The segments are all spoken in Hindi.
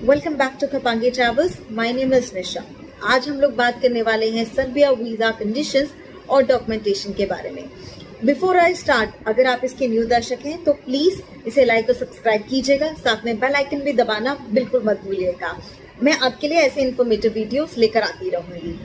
Welcome back to Kapangi travels. My name is Nisha. आज हम लोग बात करने वाले हैं सर्बिया वीजा कंडीशंस और डॉक्यूमेंटेशन के बारे में। बिफोर आई स्टार्ट, अगर आप इसके न्यू दर्शक हैं तो प्लीज इसे लाइक और सब्सक्राइब कीजिएगा, साथ में बेल आइकन भी दबाना बिल्कुल मत भूलिएगा। मैं आपके लिए ऐसे इन्फॉर्मेटिव वीडियोस लेकर आती रहूंगी।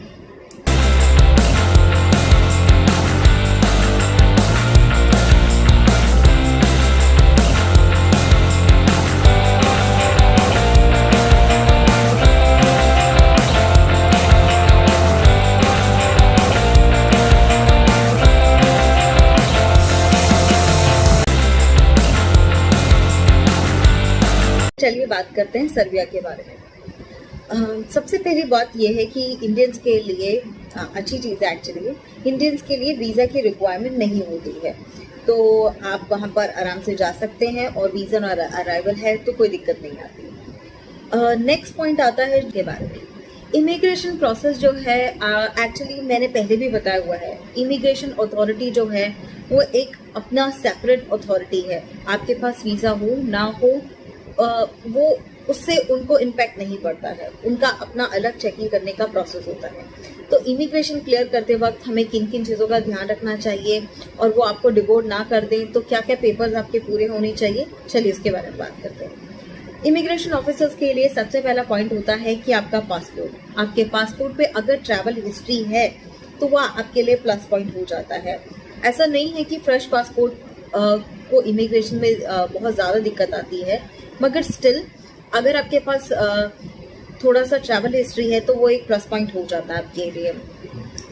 चलिए बात करते हैं सर्बिया के बारे में। सबसे पहली बात यह है कि इंडियंस के लिए अच्छी चीज़ है, एक्चुअली इंडियंस के लिए वीज़ा की रिक्वायरमेंट नहीं होती है, तो आप वहां पर आराम से जा सकते हैं और वीज़ा और अराइवल है तो कोई दिक्कत नहीं आती। नेक्स्ट पॉइंट आता है इसके बारे में। इमिग्रेशन प्रोसेस जो है, एक्चुअली मैंने पहले भी बताया हुआ है, इमिग्रेशन अथॉरिटी जो है वो एक अपना सेपरेट अथॉरिटी है। आपके पास वीज़ा हो ना हो वो उससे उनको इम्पैक्ट नहीं पड़ता है, उनका अपना अलग चेकिंग करने का प्रोसेस होता है। तो इमिग्रेशन क्लियर करते वक्त हमें किन किन चीज़ों का ध्यान रखना चाहिए और वो आपको डिबोर्ड ना कर दें, तो क्या क्या पेपर्स आपके पूरे होने चाहिए, चलिए उसके बारे में बात करते हैं। इमिग्रेशन ऑफिसर्स के लिए सबसे पहला पॉइंट होता है कि आपका पासपोर्ट। आपके पासपोर्ट पे अगर ट्रैवल हिस्ट्री है तो वह आपके लिए प्लस पॉइंट हो जाता है। ऐसा नहीं है कि फ्रेश पासपोर्ट को इमिग्रेशन में बहुत ज़्यादा दिक्कत आती है, मगर स्टिल अगर आपके पास थोड़ा सा ट्रैवल हिस्ट्री है तो वो एक प्लस पॉइंट हो जाता है आपके लिए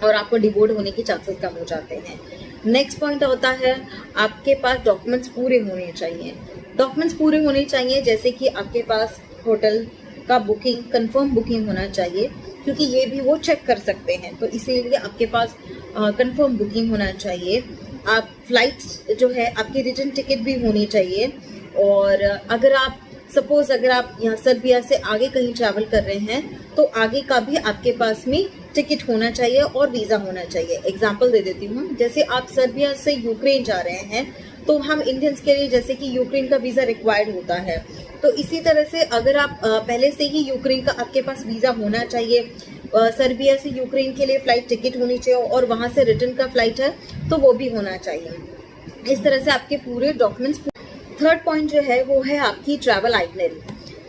और आपको डिबोर्ड होने के चांसेस कम हो जाते हैं। नेक्स्ट पॉइंट होता है आपके पास डॉक्यूमेंट्स पूरे होने चाहिए। डॉक्यूमेंट्स पूरे होने चाहिए जैसे कि आपके पास होटल का बुकिंग, कंफर्म बुकिंग होना चाहिए, क्योंकि ये भी वो चेक कर सकते हैं, तो इसीलिए आपके पास कंफर्म बुकिंग होना चाहिए। आप फ्लाइट्स जो है आपकी रिटर्न टिकट भी होनी चाहिए, और अगर आप सपोज अगर आप यहाँ सर्बिया से आगे कहीं ट्रैवल कर रहे हैं तो आगे का भी आपके पास में टिकट होना चाहिए और वीज़ा होना चाहिए। एग्जांपल दे देती हूँ, जैसे आप सर्बिया से यूक्रेन जा रहे हैं तो हम इंडियंस के लिए जैसे कि यूक्रेन का वीज़ा रिक्वायर्ड होता है, तो इसी तरह से अगर आप पहले से ही यूक्रेन का आपके पास वीज़ा होना चाहिए, सर्बिया से यूक्रेन के लिए फ्लाइट टिकट होनी चाहिए और वहाँ से रिटर्न का फ्लाइट है तो वो भी होना चाहिए। इस तरह से आपके पूरे डॉक्यूमेंट्स। थर्ड पॉइंट जो है वो है आपकी ट्रैवल आइटनरी।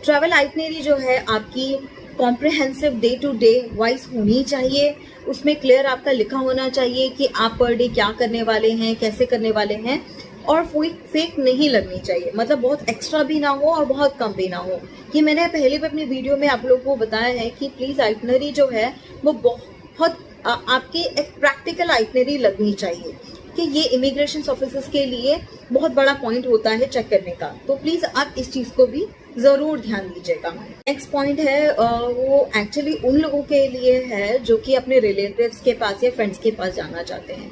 ट्रैवल आइटनरी जो है आपकी comprehensive day to day wise होनी चाहिए। उसमें क्लियर आपका लिखा होना चाहिए कि आप पर डे क्या करने वाले हैं, कैसे करने वाले हैं, और कोई फेक नहीं लगनी चाहिए, मतलब बहुत एक्स्ट्रा भी ना हो और बहुत कम भी ना हो। ये मैंने पहले भी अपनी वीडियो में आप लोगों को बताया है कि प्लीज आइटनरी जो है वो बहुत आपकी एक प्रैक्टिकल आइटनरी लगनी चाहिए, कि ये इमिग्रेशन ऑफिसर्स के लिए बहुत बड़ा पॉइंट होता है चेक करने का, तो प्लीज आप इस चीज को भी जरूर ध्यान दीजिएगा। नेक्स्ट पॉइंट है वो एक्चुअली उन लोगों के लिए है जो कि अपने रिलेटिव्स के पास या फ्रेंड्स के पास जाना चाहते हैं।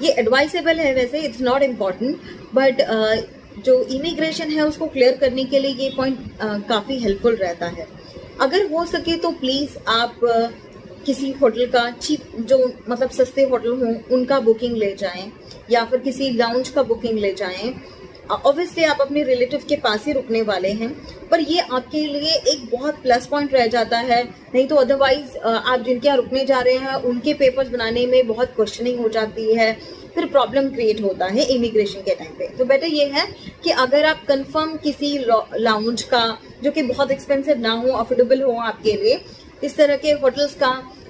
ये एडवाइसेबल है, वैसे इट्स नॉट इम्पॉर्टेंट, बट जो इमिग्रेशन है उसको क्लियर करने के लिए ये पॉइंट काफी हेल्पफुल रहता है। अगर हो सके तो प्लीज आप किसी होटल का चीप, जो मतलब सस्ते होटल हों उनका बुकिंग ले जाएं, या फिर किसी लाउंज का बुकिंग ले जाएं। ऑब्वियसली आप अपने रिलेटिव के पास ही रुकने वाले हैं, पर ये आपके लिए एक बहुत प्लस पॉइंट रह जाता है। नहीं तो अदरवाइज आप जिनके यहाँ रुकने जा रहे हैं उनके पेपर्स बनाने में बहुत क्वेश्चनिंग हो जाती है, फिर प्रॉब्लम क्रिएट होता है इमिग्रेशन के टाइम पे। तो बेटर ये है कि अगर आप कंफर्म किसी लाउंज का, जो कि बहुत एक्सपेंसिव ना हो, अफोर्डेबल हो आपके लिए, इस तरह के होटल्स का,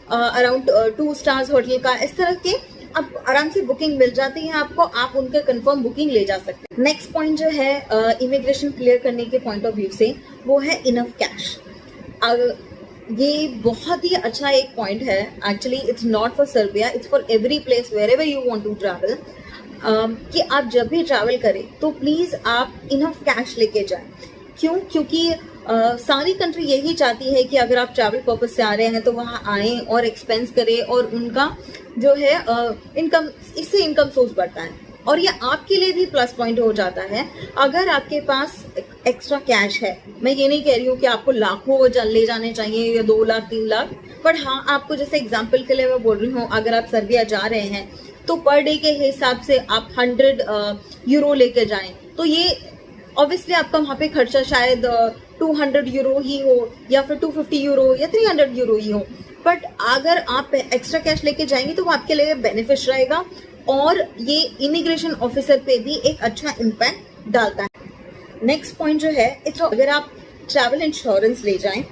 अराउंड 2 स्टार्स होटल का, इस तरह के अब आराम से बुकिंग मिल जाती है आपको, आप उनके कंफर्म बुकिंग ले जा सकते हैं। नेक्स्ट पॉइंट जो है इमिग्रेशन क्लियर करने के पॉइंट ऑफ व्यू से वो है इनफ कैश। ये बहुत ही अच्छा एक पॉइंट है। Actually it's not for Serbia, it's for every place wherever you want to travel, कि आप जब भी ट्रैवल करें तो प्लीज आप इनफ कैश लेके जाएं। क्यों? क्योंकि सारी कंट्री यही चाहती है कि अगर आप ट्रैवल पर्पज से आ रहे हैं तो वहाँ आएं और एक्सपेंस करें, और उनका जो है इनकम, इससे इनकम सोर्स बढ़ता है, और ये आपके लिए भी प्लस पॉइंट हो जाता है अगर आपके पास एक्स्ट्रा कैश है। मैं ये नहीं कह रही हूँ कि आपको लाखों ले जाने चाहिए या 2 लाख 3 लाख, पर हाँ आपको, जैसे एग्जाम्पल के लिए मैं बोल रही हूँ, अगर आप सर्बिया जा रहे हैं तो पर डे के हिसाब से आप 100 यूरो लेके जाएं, तो ये ऑब्वियसली आपका वहाँ पे खर्चा शायद 200 यूरो ही हो या फिर 250 यूरो या 300 यूरो ही हो, बट अगर आप एक्स्ट्रा कैश लेके जाएंगे तो वो आपके लिए बेनिफिट रहेगा और ये इमिग्रेशन ऑफिसर पे भी एक अच्छा इम्पैक्ट डालता है। नेक्स्ट पॉइंट जो है, अगर आप ट्रैवल इंश्योरेंस ले जाएं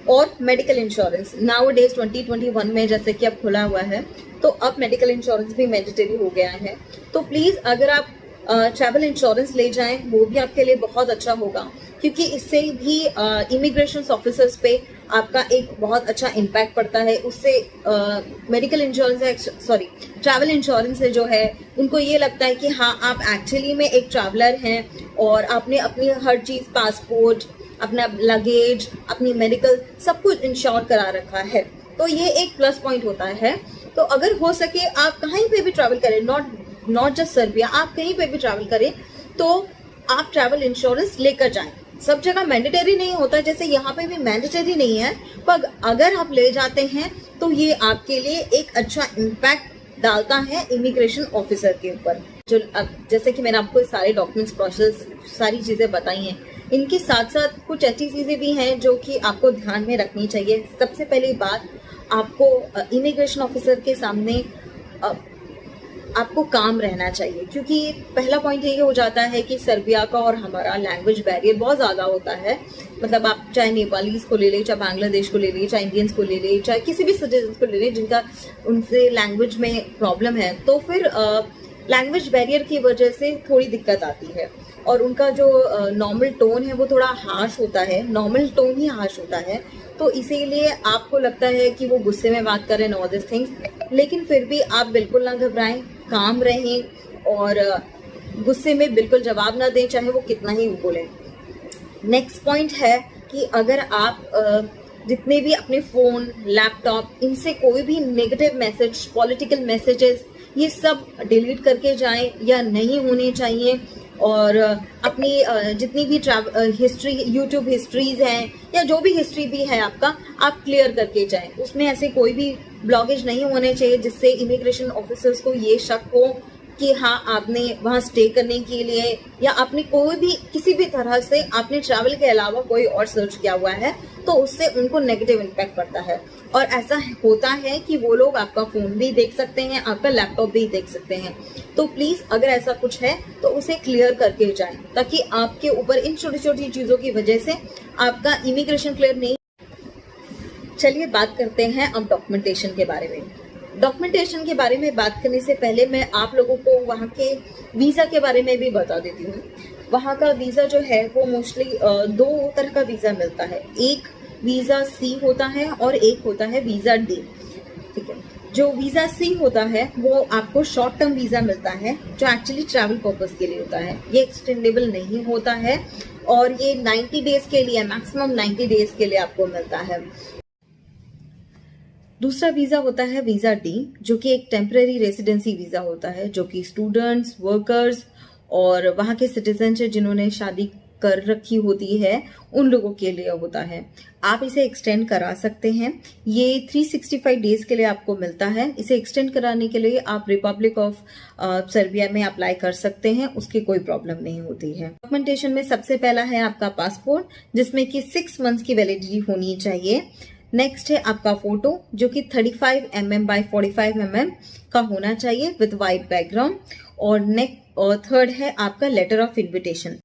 और मेडिकल इंश्योरेंस, नाउ डेज 2021 में जैसे कि अब खुला हुआ है तो अब मेडिकल इंश्योरेंस भी मैंडेटरी हो गया है, तो प्लीज अगर आप ट्रैवल इंश्योरेंस ले जाएं वो भी आपके लिए बहुत अच्छा होगा, क्योंकि इससे भी इमिग्रेशन ऑफिसर्स पे आपका एक बहुत अच्छा इम्पैक्ट पड़ता है। उससे मेडिकल इंश्योरेंस ट्रैवल इंश्योरेंस से जो है उनको ये लगता है कि हाँ आप एक्चुअली में एक ट्रैवलर हैं और आपने अपनी हर चीज, पासपोर्ट, अपना लगेज, अपनी मेडिकल, सब कुछ इंश्योर करा रखा है, तो ये एक प्लस पॉइंट होता है। तो अगर हो सके आप कहीं पे भी ट्रैवल करें, नॉट जस्ट सर्बिया, आप कहीं पे भी ट्रैवल करें तो आप ट्रैवल इंश्योरेंस लेकर जाएं। सब जगह मैंडेटरी नहीं होता, जैसे यहाँ पे भी मैंडेटरी नहीं है, पर अगर आप ले जाते हैं तो ये आपके लिए एक अच्छा इम्पैक्ट डालता है इमिग्रेशन ऑफिसर के ऊपर। जो जैसे कि मैंने आपको सारे डॉक्यूमेंट्स, प्रोसेस, सारी चीजें बताई हैं, इनके साथ साथ कुछ ऐसी चीजें भी हैं जो कि आपको ध्यान में रखनी चाहिए। सबसे पहली बात, आपको इमिग्रेशन ऑफिसर के सामने आपको काम रहना चाहिए, क्योंकि पहला पॉइंट ये हो जाता है कि सर्बिया का और हमारा लैंग्वेज बैरियर बहुत ज़्यादा होता है। मतलब आप चाहे नेपालीज को ले लें, चाहे बांग्लादेश को ले लें, चाहे इंडियंस को ले लें, चाहे किसी भी सिटीजन को ले लें जिनका उनसे लैंग्वेज में प्रॉब्लम है, तो फिर लैंग्वेज बैरियर की वजह से थोड़ी दिक्कत आती है और उनका जो नॉर्मल टोन है वो थोड़ा हार्श होता है, नॉर्मल टोन ही हार्श होता है, तो इसीलिए आपको लगता है कि वो गुस्से में बात करें, ऑल दिस थिंग्स, लेकिन फिर भी आप बिल्कुल ना घबराएं, काम रहें और गुस्से में बिल्कुल जवाब ना दें, चाहे वो कितना ही बोलें। नेक्स्ट पॉइंट है कि अगर आप जितने भी अपने फोन, लैपटॉप, इनसे कोई भी नेगेटिव मैसेज, पॉलिटिकल मैसेजेस, ये सब डिलीट करके जाएं या नहीं होने चाहिए, और अपनी जितनी भी हिस्ट्री, यूट्यूब हिस्ट्रीज हैं या जो भी हिस्ट्री भी है आपका, आप क्लियर करके जाएं। उसमें ऐसे कोई भी ब्लॉगेज नहीं होने चाहिए जिससे इमिग्रेशन ऑफिसर्स को ये शक हो कि हाँ आपने वहाँ स्टे करने के लिए या आपने कोई भी किसी भी तरह से आपने ट्रैवल के अलावा कोई और सर्च किया हुआ है, तो उससे उनको नेगेटिव इम्पैक्ट पड़ता है। और ऐसा होता है कि वो लोग आपका फोन भी देख सकते हैं, आपका लैपटॉप भी देख सकते हैं, तो प्लीज अगर ऐसा कुछ है तो उसे क्लियर करके जाएं, ताकि आपके ऊपर इन छोटी छोटी चीजों की वजह से आपका इमिग्रेशन क्लियर नहीं। चलिए बात करते हैं अब डॉक्यूमेंटेशन के बारे में। डॉक्यूमेंटेशन के बारे में बात करने से पहले मैं आप लोगों को वहाँ के वीज़ा के बारे में भी बता देती हूँ। वहाँ का वीज़ा जो है वो मोस्टली 2 तरह का वीज़ा मिलता है, एक वीज़ा सी होता है और एक होता है वीज़ा डी। ठीक है, जो वीज़ा सी होता है वो आपको शॉर्ट टर्म वीज़ा मिलता है, जो एक्चुअली ट्रैवल पर्पस के लिए होता है, ये एक्सटेंडेबल नहीं होता है और ये 90 डेज के लिए, मैक्सिमम 90 डेज के लिए आपको मिलता है। दूसरा वीज़ा होता है वीज़ा डी, जो कि एक टेम्परेरी रेसिडेंसी वीज़ा होता है, जो कि स्टूडेंट्स, वर्कर्स और वहाँ के सिटीजन है जिन्होंने शादी कर रखी होती है, उन लोगों के लिए होता है। आप इसे एक्सटेंड करा सकते हैं, ये 365 डेज के लिए आपको मिलता है। इसे एक्सटेंड कराने के लिए आप रिपब्लिक ऑफ सर्बिया में अप्लाई कर सकते हैं, उसकी कोई प्रॉब्लम नहीं होती है। डॉक्यूमेंटेशन में सबसे पहला है आपका पासपोर्ट, जिसमें कि 6 मंथ्स की वैलिडिटी होनी चाहिए। नेक्स्ट है आपका फोटो, जो कि 35 mm by 45 mm का होना चाहिए विद वाइट बैकग्राउंड, और थर्ड है आपका लेटर ऑफ इन्विटेशन।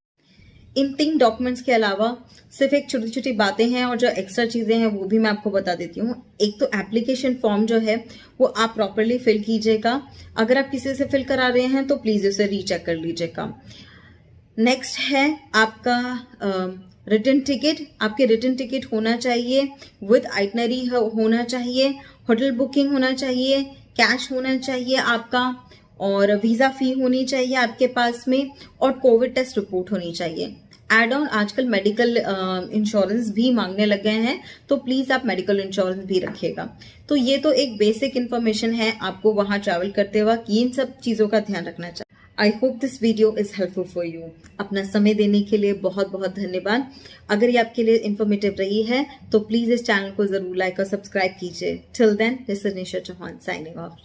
इन 3 डॉक्यूमेंट्स के अलावा सिर्फ एक छोटी छोटी बातें हैं और जो एक्स्ट्रा चीजें हैं वो भी मैं आपको बता देती हूँ। एक तो एप्लीकेशन फॉर्म जो है वो आप प्रॉपरली फिल कीजिएगा, अगर आप किसी से फिल करा रहे हैं तो प्लीज उसे रीचेक कर लीजिएगा। नेक्स्ट है आपका रिटर्न टिकट, आपके रिटर्न टिकट होना चाहिए विद आइटनरी होना चाहिए, होटल बुकिंग होना चाहिए, कैश होना चाहिए आपका, और वीजा फी होनी चाहिए आपके पास में, और कोविड टेस्ट रिपोर्ट होनी चाहिए। एड ऑन आजकल मेडिकल इंश्योरेंस भी मांगने लग गए हैं, तो प्लीज आप मेडिकल इंश्योरेंस भी रखिएगा। तो ये तो एक बेसिक इन्फॉर्मेशन है आपको वहां ट्रैवल करते वक्त इन सब चीजों का ध्यान रखना चाहिए। I hope this video is helpful for you. अपना समय देने के लिए बहुत बहुत धन्यवाद। अगर ये आपके लिए इन्फॉर्मेटिव रही है तो प्लीज इस चैनल को जरूर लाइक और सब्सक्राइब कीजिए। Till then, this is Nisha Chauhan signing of.